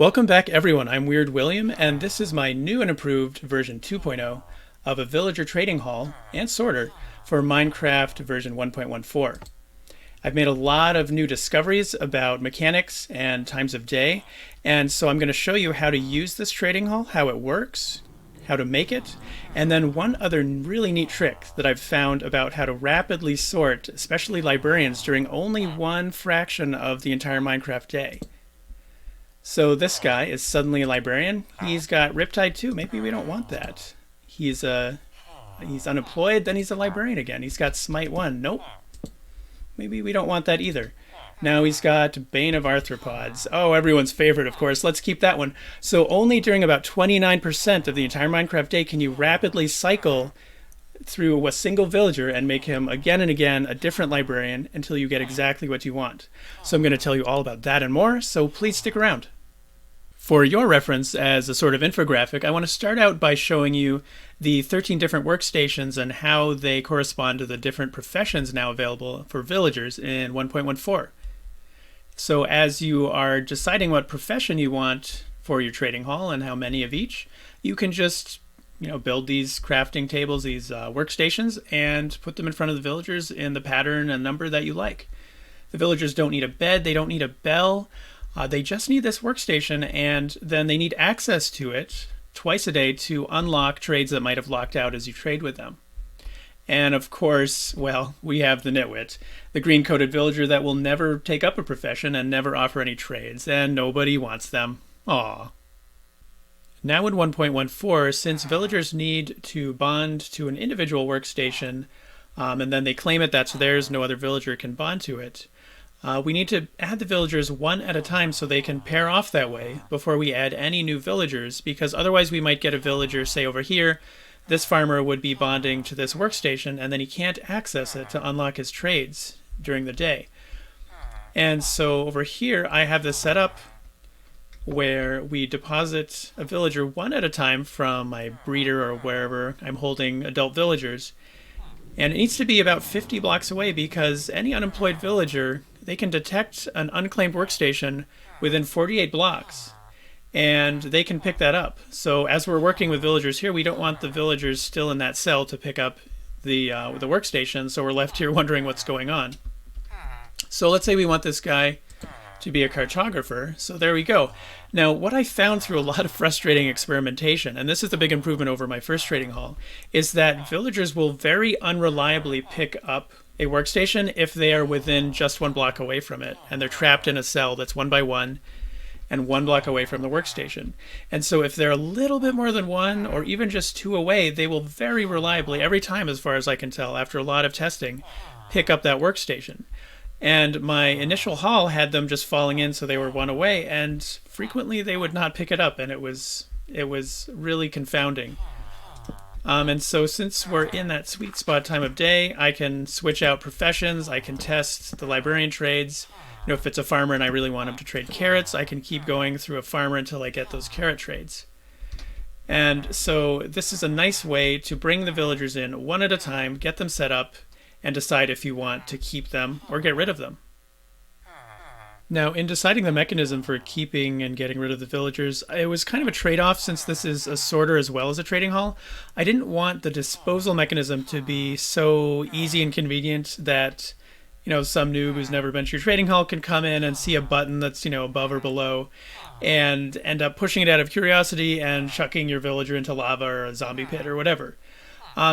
Welcome back everyone, I'm Weird William, and this is my new and improved version 2.0 of a villager trading hall and sorter for Minecraft version 1.14. I've made a lot of new discoveries about mechanics and times of day, and so I'm going to show you how to use this trading hall, how it works, how to make it, and then one other really neat trick that I've found about how to rapidly sort, especially librarians, during only one fraction of the entire Minecraft day. So this guy is suddenly a librarian. He's got Riptide too. Maybe we don't want that. He's unemployed, then he's a librarian again. He's got Smite 1. Nope. Maybe we don't want that either. Now he's got Bane of Arthropods. Oh, everyone's favorite, of course. Let's keep that one. So only during about 29% of the entire Minecraft day can you rapidly cycle through a single villager and make him again and again a different librarian until you get exactly what you want. So I'm going to tell you all about that and more, so please stick around. For your reference as a sort of infographic, I want to start out by showing you the 13 different workstations and how they correspond to the different professions now available for villagers in 1.14. So as you are deciding what profession you want for your trading hall and how many of each, you can just build these crafting tables, these workstations, and put them in front of the villagers in the pattern and number that you like. The villagers don't need a bed, they don't need a bell, they just need this workstation, and then they need access to it twice a day to unlock trades that might have locked out as you trade with them. And of course, well, we have the nitwit, the green-coated villager that will never take up a profession and never offer any trades, and nobody wants them. Aww. Now in 1.14, since villagers need to bond to an individual workstation, and then they claim it, that's theirs, no other villager can bond to it, we need to add the villagers one at a time so they can pair off that way before we add any new villagers, because otherwise we might get a villager, say over here, this farmer would be bonding to this workstation, and then he can't access it to unlock his trades during the day. And so over here I have this set up where we deposit a villager one at a time from my breeder or wherever I'm holding adult villagers. And it needs to be about 50 blocks away because any unemployed villager, they can detect an unclaimed workstation within 48 blocks and they can pick that up. So as we're working with villagers here, we don't want the villagers still in that cell to pick up the workstation, so we're left here wondering what's going on. So let's say we want this guy to be a cartographer. So there we go. Now, what I found through a lot of frustrating experimentation, and this is the big improvement over my first trading hall, is that villagers will very unreliably pick up a workstation if they are within just 1 block away from it, and they're trapped in a cell that's 1 by 1 and 1 block away from the workstation. And so if they're a little bit more than 1 or even just 2 away, they will very reliably, every time as far as I can tell, after a lot of testing, pick up that workstation. And my initial haul had them just falling in so they were 1 away, and frequently they would not pick it up, and it was really confounding. And so since we're in that sweet spot time of day, I can switch out professions, I can test the librarian trades. If it's a farmer and I really want him to trade carrots, I can keep going through a farmer until I get those carrot trades. And so this is a nice way to bring the villagers in one at a time, get them set up, and decide if you want to keep them or get rid of them. Now, in deciding the mechanism for keeping and getting rid of the villagers, it was kind of a trade-off since this is a sorter as well as a trading hall. I didn't want the disposal mechanism to be so easy and convenient that, some noob who's never been to your trading hall can come in and see a button that's, above or below and end up pushing it out of curiosity and chucking your villager into lava or a zombie pit or whatever.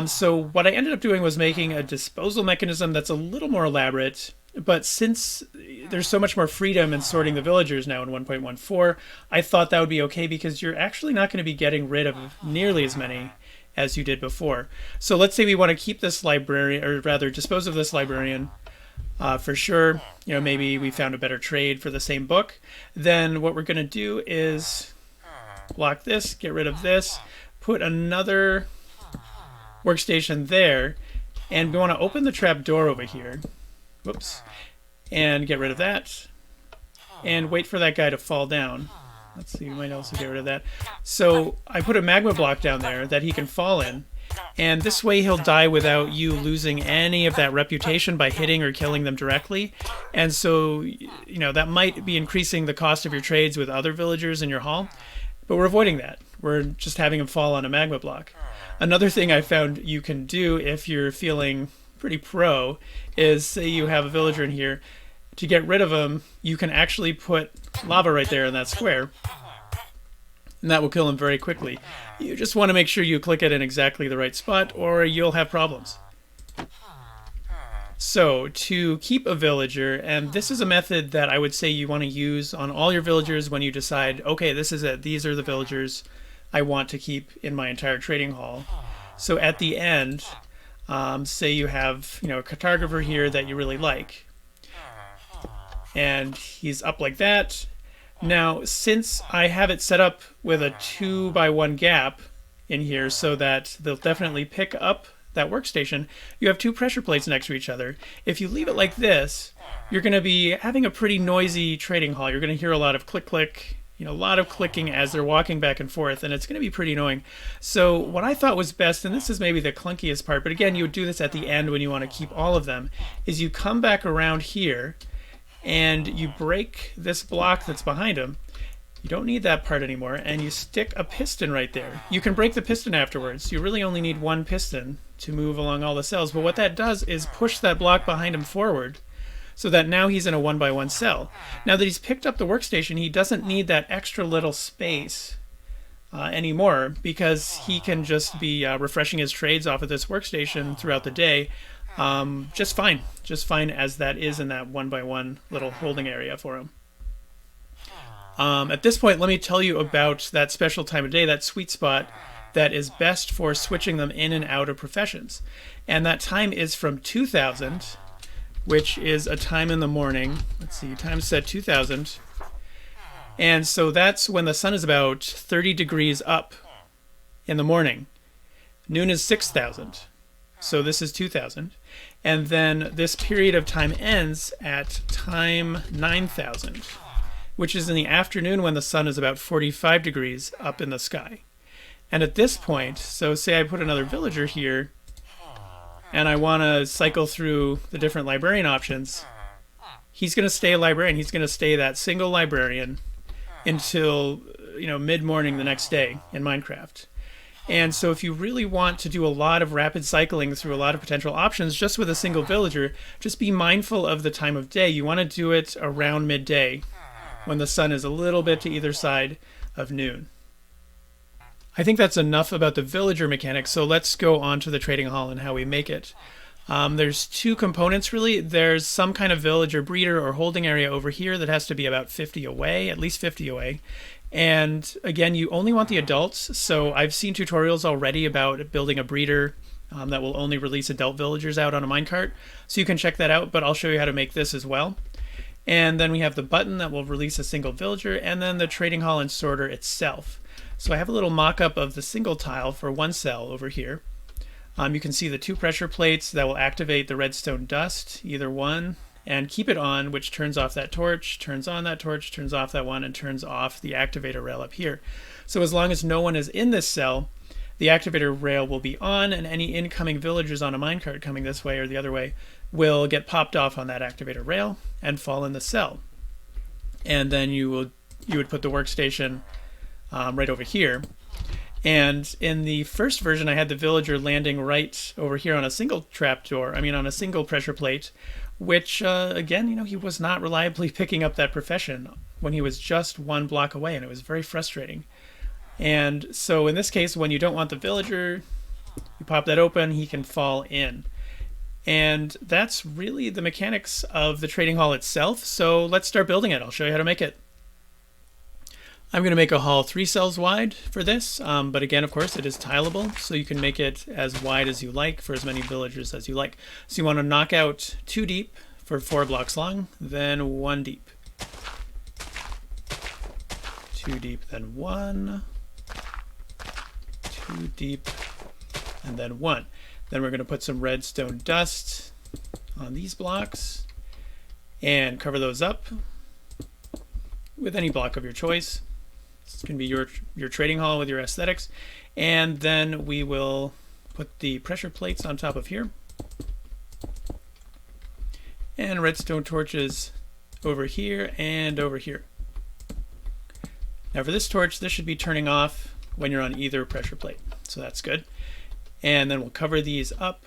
So what I ended up doing was making a disposal mechanism that's a little more elaborate, but since there's so much more freedom in sorting the villagers now in 1.14, I thought that would be okay because you're actually not going to be getting rid of nearly as many as you did before. So let's say we want to keep this librarian, or rather dispose of this librarian for sure. Maybe we found a better trade for the same book. Then what we're going to do is lock this, get rid of this, put another workstation there, and we want to open the trap door over here, whoops, and get rid of that and wait for that guy to fall down. Let's see, we might also get rid of that. So I put a magma block down there that he can fall in. And this way he'll die without you losing any of that reputation by hitting or killing them directly. And so, that might be increasing the cost of your trades with other villagers in your hall. But we're avoiding that. We're just having him fall on a magma block. Another thing I found you can do if you're feeling pretty pro is, say you have a villager in here, to get rid of him, you can actually put lava right there in that square. And that will kill him very quickly. You just want to make sure you click it in exactly the right spot or you'll have problems. So to keep a villager, and this is a method that I would say you want to use on all your villagers when you decide, okay, this is it. These are the villagers I want to keep in my entire trading hall. So at the end, say you have a cartographer here that you really like. And he's up like that. Now, since I have it set up with a 2x1 gap in here so that they'll definitely pick up that workstation, you have two pressure plates next to each other. If you leave it like this, you're going to be having a pretty noisy trading hall. You're going to hear a lot of click, click, a lot of clicking as they're walking back and forth, and it's going to be pretty annoying. So what I thought was best, and this is maybe the clunkiest part, but again, you would do this at the end when you want to keep all of them, is you come back around here and you break this block that's behind him. You don't need that part anymore, and you stick a piston right there. You can break the piston afterwards. You really only need one piston to move along all the cells, but what that does is push that block behind him forward so that now he's in a 1x1 cell. Now that he's picked up the workstation, he doesn't need that extra little space anymore, because he can just be refreshing his trades off of this workstation throughout the day just fine as that is in that 1x1 little holding area for him. At this point, let me tell you about that special time of day, that sweet spot that is best for switching them in and out of professions. And that time is from 2000, which is a time in the morning. Let's see, time set 2000. And so that's when the sun is about 30 degrees up in the morning. Noon is 6000. So this is 2000. And then this period of time ends at time 9000, which is in the afternoon when the sun is about 45 degrees up in the sky. And at this point, so say I put another villager here, and I want to cycle through the different librarian options, he's going to stay a librarian. He's going to stay that single librarian until mid-morning the next day in Minecraft. And so if you really want to do a lot of rapid cycling through a lot of potential options just with a single villager, just be mindful of the time of day. You want to do it around midday when the sun is a little bit to either side of noon. I think that's enough about the villager mechanics, so let's go on to the trading hall and how we make it. There's two components really. There's some kind of villager breeder or holding area over here that has to be about 50 away, at least 50 away. And again, you only want the adults, so I've seen tutorials already about building a breeder that will only release adult villagers out on a minecart, so you can check that out, but I'll show you how to make this as well. And then we have the button that will release a single villager, and then the trading hall and sorter itself. So I have a little mock-up of the single tile for one cell over here. You can see the two pressure plates that will activate the redstone dust, either one, and keep it on, which turns off that torch, turns on that torch, turns off that one, and turns off the activator rail up here. So as long as no one is in this cell, the activator rail will be on, and any incoming villagers on a minecart coming this way or the other way will get popped off on that activator rail and fall in the cell. And then you would put the workstation right over here. And in the first version, I had the villager landing right over here on a single trapdoor, on a single pressure plate, which, again, he was not reliably picking up that profession when he was just one block away, and it was very frustrating. And so in this case, when you don't want the villager, you pop that open, he can fall in. And that's really the mechanics of the trading hall itself, so let's start building it. I'll show you how to make it. I'm going to make a hall 3 cells wide for this, but again, of course, it is tileable, so you can make it as wide as you like for as many villagers as you like. So you want to knock out 2 deep for 4 blocks long, then 1 deep. 2 deep, then 1. 2 deep, and then 1. Then we're going to put some redstone dust on these blocks and cover those up with any block of your choice. It's going to be your trading hall with your aesthetics. And then we will put the pressure plates on top of here. And redstone torches over here and over here. Now for this torch, this should be turning off when you're on either pressure plate. So that's good. And then we'll cover these up.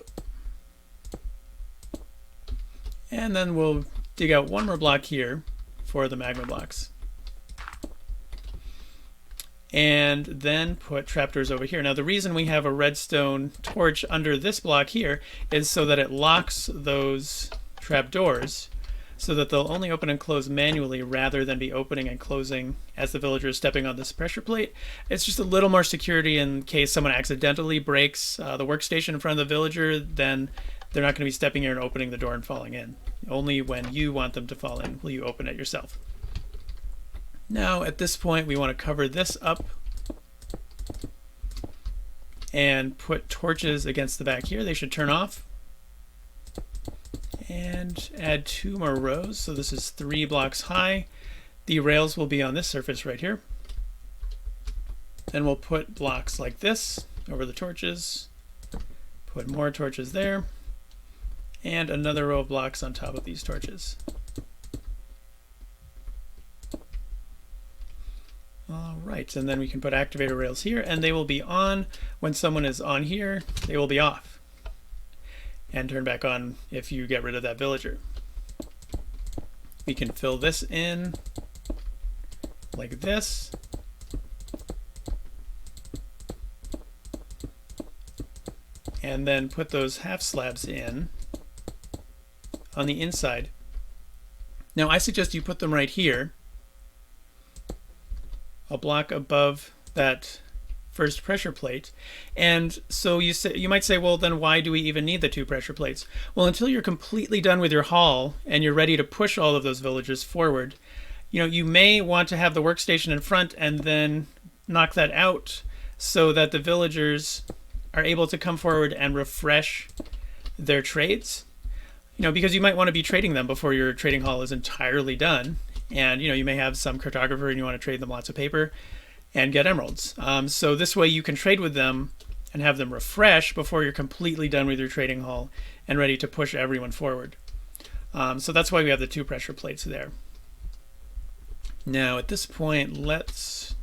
And then we'll dig out one more block here for the magma blocks. And then put trapdoors over here. Now the reason we have a redstone torch under this block here is so that it locks those trapdoors so that they'll only open and close manually rather than be opening and closing as the villager is stepping on this pressure plate. It's just a little more security in case someone accidentally breaks the workstation in front of the villager, then they're not going to be stepping here and opening the door and falling in. Only when you want them to fall in will you open it yourself. Now at this point we want to cover this up and put torches against the back here. They should turn off. And add 2 more rows. So this is 3 blocks high. The rails will be on this surface right here. Then we'll put blocks like this over the torches. Put more torches there. And another row of blocks on top of these torches. All right, and then we can put activator rails here, and they will be on when someone is on here. They will be off and turn back on if you get rid of that villager. We can fill this in like this. And then put those half slabs in on the inside. Now I suggest you put them right here, a block above that first pressure plate. And so you might say, well, then why do we even need the 2 pressure plates? Well, until you're completely done with your hall and you're ready to push all of those villagers forward, you may want to have the workstation in front and then knock that out so that the villagers are able to come forward and refresh their trades. Because you might want to be trading them before your trading hall is entirely done. And you may have some cartographer and you want to trade them lots of paper and get emeralds. So this way you can trade with them and have them refresh before you're completely done with your trading hall and ready to push everyone forward. So that's why we have the 2 pressure plates there. Now at this point, let's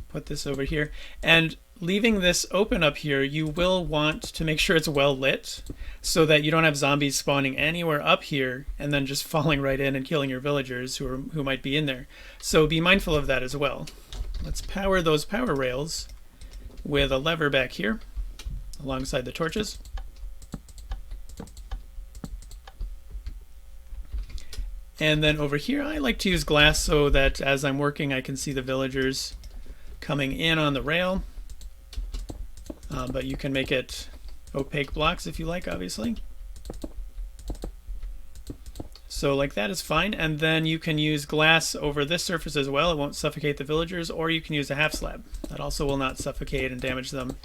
put this over here. And leaving this open up here, you will want to make sure it's well lit so that you don't have zombies spawning anywhere up here and then just falling right in and killing your villagers who might be in there. So be mindful of that as well. Let's power those power rails with a lever back here alongside the torches. And then over here, I like to use glass so that as I'm working, I can see the villagers coming in on the rail. But you can make it opaque blocks if you like, obviously. So like that is fine, and then you can use glass over this surface as well. It won't suffocate the villagers, or you can use a half slab. That also will not suffocate and damage them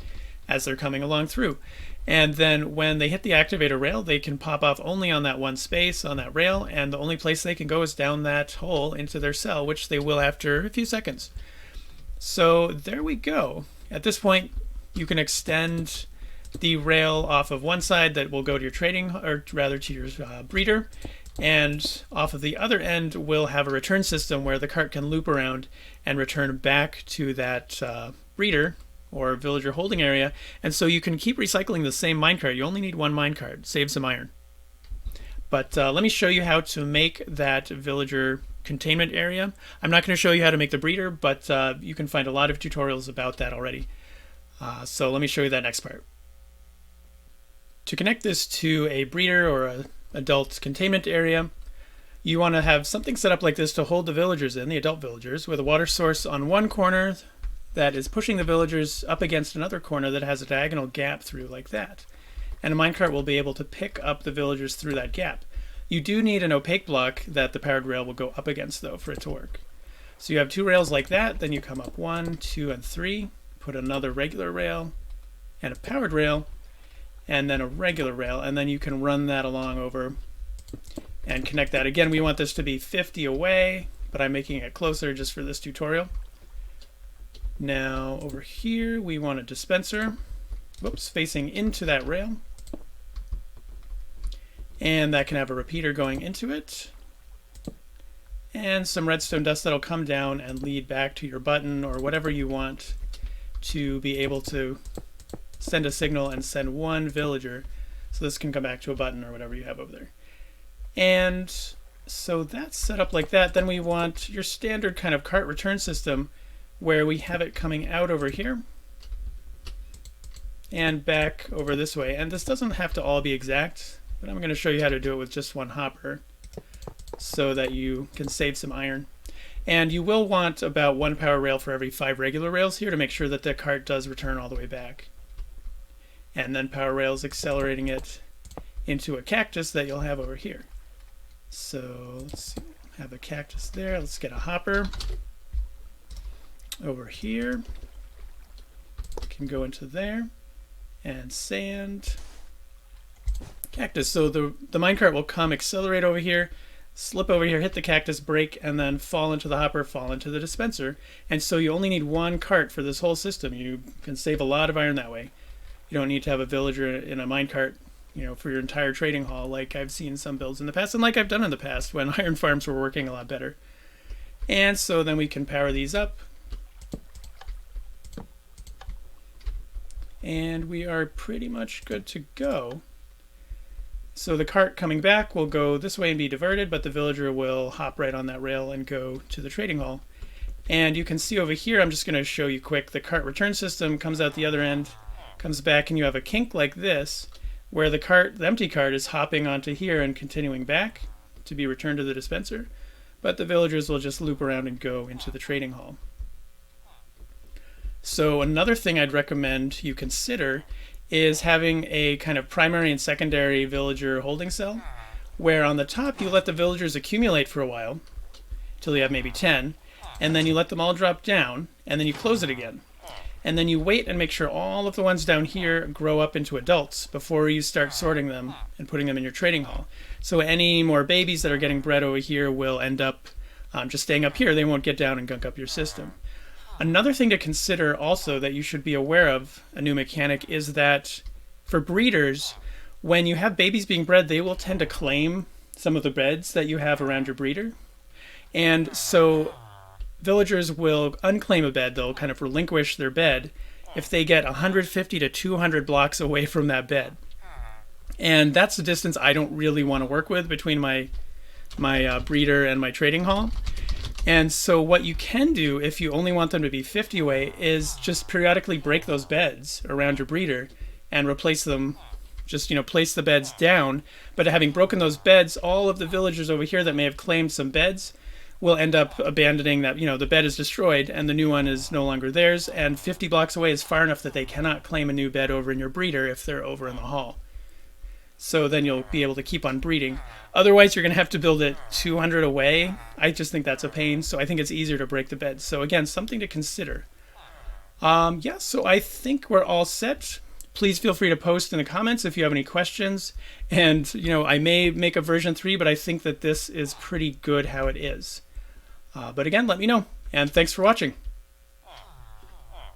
as they're coming along through. And then when they hit the activator rail, they can pop off only on that one space on that rail, and the only place they can go is down that hole into their cell, which they will after a few seconds. So there we go. At this point, you can extend the rail off of one side that will go to your trading, or rather to your breeder, and off of the other end we'll have a return system where the cart can loop around and return back to that breeder or villager holding area. And so you can keep recycling the same minecart. You only need 1 minecart. Save some iron. But let me show you how to make that villager containment area. I'm not going to show you how to make the breeder, but you can find a lot of tutorials about that already. So let me show you that next part. To connect this to a breeder or an adult containment area, you want to have something set up like this to hold the villagers in, the adult villagers, with a water source on one corner that is pushing the villagers up against another corner that has a diagonal gap through like that. And a minecart will be able to pick up the villagers through that gap. You do need an opaque block that the powered rail will go up against, though, for it to work. So you have 2 rails like that, then you come up 1, 2, and 3, put another regular rail and a powered rail, and then a regular rail, and then you can run that along over and connect that. Again, we want this to be 50 away, but I'm making it closer just for this tutorial. Now over here we want a dispenser, whoops, facing into that rail. And that can have a repeater going into it. And some redstone dust that'll come down and lead back to your button or whatever you want to be able to send a signal and send one villager. So this can come back to a button or whatever you have over there. And so that's set up like that. Then we want your standard kind of cart return system where we have it coming out over here and back over this way. And this doesn't have to all be exact, but I'm going to show you how to do it with just one hopper so that you can save some iron. And you will want about 1 power rail for every 5 regular rails here to make sure that the cart does return all the way back. And then power rails accelerating it into a cactus that you'll have over here. So let's see, have a cactus there. Let's get a hopper over here. Can go into there and sand. Cactus. So the minecart will come, accelerate over here, slip over here, hit the cactus, break, and then fall into the hopper, fall into the dispenser. And so you only need 1 cart for this whole system. You can save a lot of iron that way. You don't need to have a villager in a minecart, you know, for your entire trading hall like I've seen some builds in the past and like I've done in the past when iron farms were working a lot better. And so then we can power these up. And we are pretty much good to go. So the cart coming back will go this way and be diverted, but the villager will hop right on that rail and go to the trading hall. And you can see over here, I'm just going to show you quick, the cart return system comes out the other end, comes back, and you have a kink like this, where the empty cart is hopping onto here and continuing back to be returned to the dispenser, but the villagers will just loop around and go into the trading hall. So another thing I'd recommend you consider is having a kind of primary and secondary villager holding cell, where on the top you let the villagers accumulate for a while, till you have maybe 10, and then you let them all drop down, and then you close it again. And then you wait and make sure all of the ones down here grow up into adults before you start sorting them and putting them in your trading hall. So any more babies that are getting bred over here will end up just staying up here. They won't get down and gunk up your system. Another thing to consider also that you should be aware of, a new mechanic, is that for breeders, when you have babies being bred, they will tend to claim some of the beds that you have around your breeder. And so villagers will unclaim a bed, they'll kind of relinquish their bed if they get 150 to 200 blocks away from that bed. And that's the distance I don't really want to work with between my breeder and my trading hall. And so what you can do if you only want them to be 50 away is just periodically break those beds around your breeder and replace them, just, you know, place the beds down. But having broken those beds, all of the villagers over here that may have claimed some beds will end up abandoning that, you know, the bed is destroyed and the new one is no longer theirs, and 50 blocks away is far enough that they cannot claim a new bed over in your breeder if they're over in the hall. So then you'll be able to keep on breeding. Otherwise, you're going to have to build it 200 away. I just think that's a pain, so I think it's easier to break the beds. So again, something to consider. Yeah, so I think we're all set. Please feel free to post in the comments if you have any questions. And, you know, I may make a version 3, but I think that this is pretty good how it is. But again, let me know. And thanks for watching.